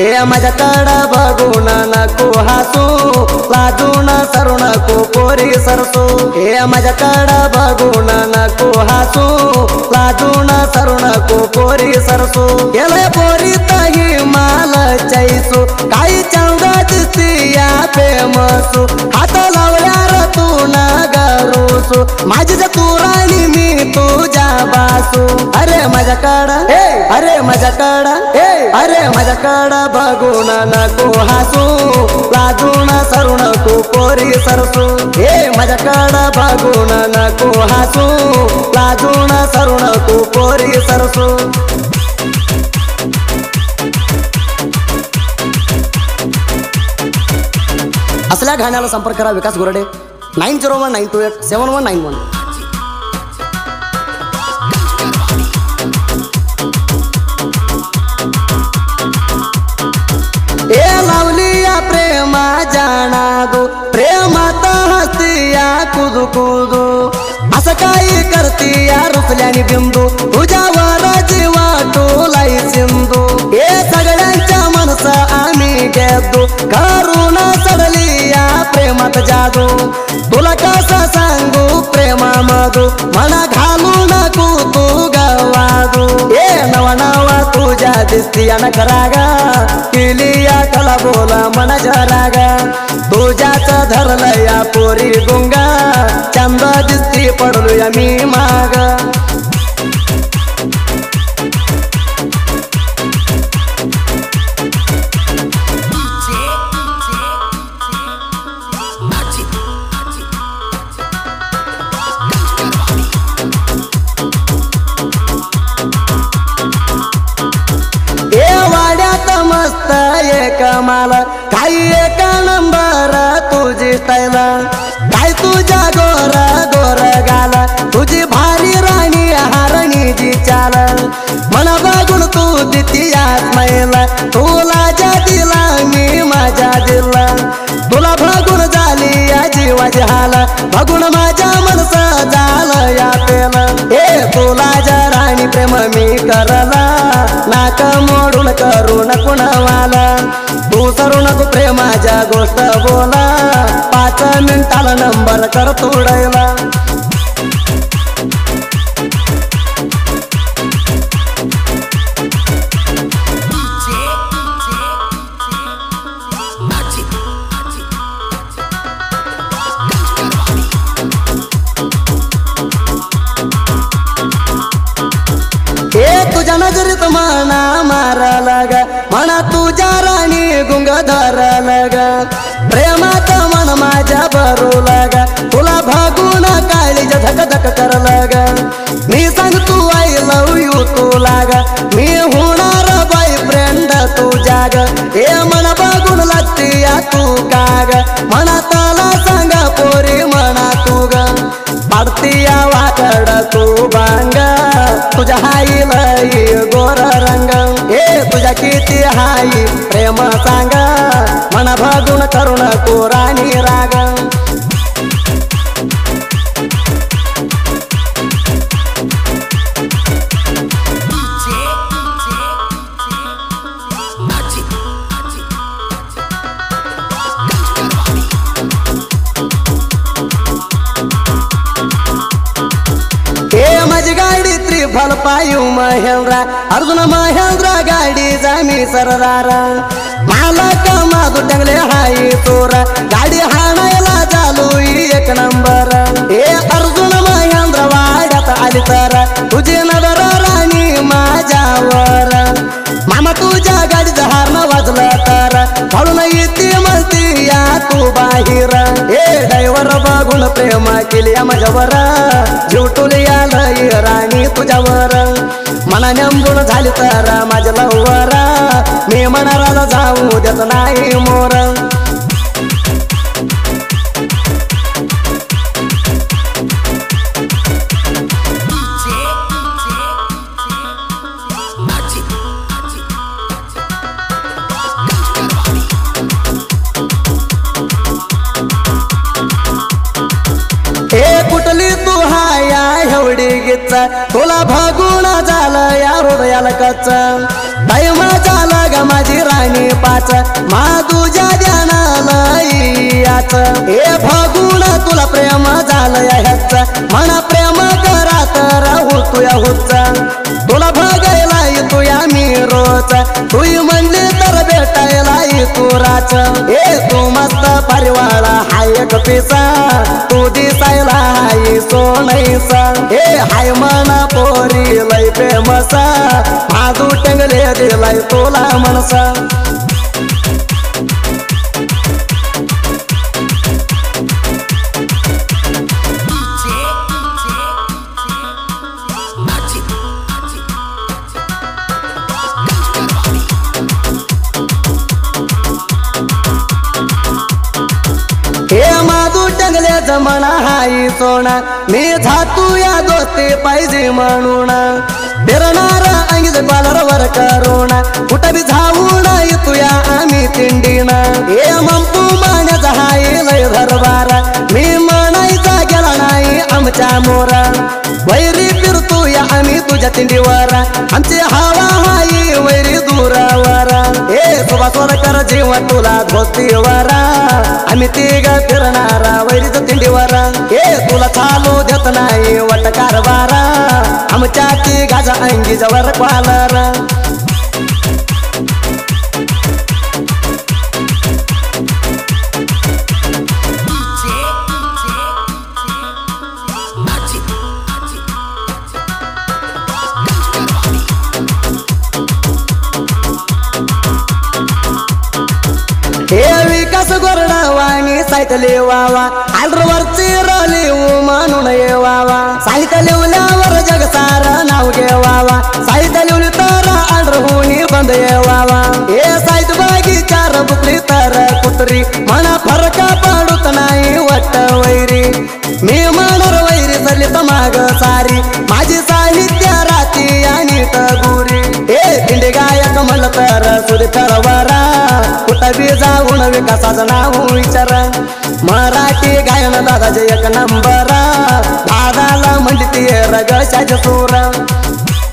हे माझ्याकडं बघून नको हसू, लाजून सरू नको पोरी सरसू. हे माझ्याकडं बघून नको हसू, लाजून सरू नको पोरी सरसू. गेले पोरी तही माल चैसू, काही चंदा दिसती या फेमसू. हात लावल्यार तू न गरूसू, माझी तू राणी मी तुझ्या बासू. अरे माझ्याकडं अरे माझ्याकडं अरे माझ्याकडं बघून नको हसू, लाजून सरू नको पोरी सरसू. हे माझ्याकडं बघून नको हसू, लाजून सरू नको पोरी सरसू. असल्या गाण्याला संपर्क करा विकास गोरडे 9019287191. ए लावली या प्रेमा जाना दो, प्रेमात हसती या कुदू कुदू. असं काही करती या रुसल्यानी बिंदू, तुझ्यावर जीवा टोलाई सिंधू. हे सगळ्यांच्या मनसा आम्ही घेतो, करून चढली या प्रेमात जादू. तुला कसं सांगू प्रेमा मधू, मना घालू नको तू गवादू. हे नवा नवा तुझ्या दिसती या नखरागा, केली या कला बोला मना जरागा. तुझ्याच धरलं या पोरी गुंगा, चंद दिसती पडलो या मी माग. मस्त एक माल काही एक नंबर तुझी स्टाईल, काय तुझ्या गोर गोर गाल, तुझी भारी राणी हारणी जी चाल. मना बघून तू दिती आत्माईल, तुला ज्या दिला मी माझ्या दिला. तुला बघून झाली या जीवाची हाल, बघून माझ्या मनसा झालं या पेल. हे तुला ज्या राणी प्रेम मी करला, नाक मोडून करू नको नवाला. तू सरू नको प्रेमाच्या गोष्ट बोला, 5 मिनिटाला नंबर कर तोडायला. तुझ्या नजरेत मना मारायला ग, म्हणा तुझ्या राणी गुंग धरायला ग. प्रेमात मन माझ्या भरूला ग, तुला बघून काळीज धक धक करला ग. मी सांग तू आय लव यू तुला ग, मी होणार बॉयफ्रेंड तुझ्या ग. हे मन बघून लागती या तू का ग, म्हणा त्याला सांग पोरी म्हणा तू ग. पाडती या वाकड तू बांग, तुझ्या हाई लई गोर रंग. हे तुझ्या किती हाई प्रेम सांग, मना बघून करू नको राणी राग. माझी गाडी त्रिफल पायू महेंद्रा, अर्जुन महेंद्रा गाडी जामी सरदारा. मालक माधू टंगले हाई चोर, गाडी हाणायला चालू एक नंबर. हे अर्जुन महेंद्र वाड्यात आली तर, तुझी नजर राणी माझ्यावर. मामा तुझ्या गाडीचं हारण वाजलं तर, म्हणून येते म्हणती या तू बाहेर. हे ड्रायव्हर बघून प्रेम केली माझ्यावर, जीव टोली आलंय राणी तुझ्यावर. मना नेंबून झाली तर माझ्या लवर, मी मनाला जाऊ देत नाही मोर. कुठली तू हाया एवढी गीत, तुला बघून झालं या हृदयाला कच्च. टाइम झाला ग माझी राणी वाच तुझ्या ध्यानाला याच हे बघून तुला प्रेम झालं ह्याच म्हणा प्रेम करा तर होतोया होतचा तुला बघायला येतोया मी रोज तू म्हणली तर भेटायला येतो राच हे तू मस्त परिवाळा हाय एक पिसा तू दिसायला हाय सोनैसा हे हाय मना पोरी लय फेमस माझू टंगले दिलाय तुला मनसा हे माधू टंगले जमना हाई सोना मी झातू या दोस्ती पाहिजे म्हणून फिरणार अंगीज कॉलरवर करून कुठं बी जाऊन येतूया आम्ही तिंडीना हे मंपू माण्याचा हाय लय दरबार मी म्हणायचा गेला नाही आमच्या मोरा वैरी फिरतूया आम्ही तुझ्या तिंडीवर आमची हवा हाई वैरी दूरावर हे सुभासवर कर जीव तुला धोतीवर आम्ही तिघ फिरणारा वैरीच तिंडीवर हे तुला चालू देत नाही वट कारभार आमच्या तिघाचा अंगी जवळ कॉलर हे विकास गोरडावाणी सायकली वावा आलरवरची रली म्हणून ये वावा साहित्य लिवल्यावर जग सारा नाव घेवावा साहित्य लिवली तर आडर होणी बंद येवावा हे साहित्य बागी चार बुकली तर कुत्री म्हणा फरक पडत नाही वट वैरी मी म्हणर वैरी सरली माग सारी माझी साहित्य राती आणि टगुरी हे दिंडी गायक म्हणलं तर सुरी तरवरा कुठं बी जाऊन विकासाचं नाव विचार मराठी गायन दादाचे एक नंबर दादाला म्हणली ती रगशाचे सूर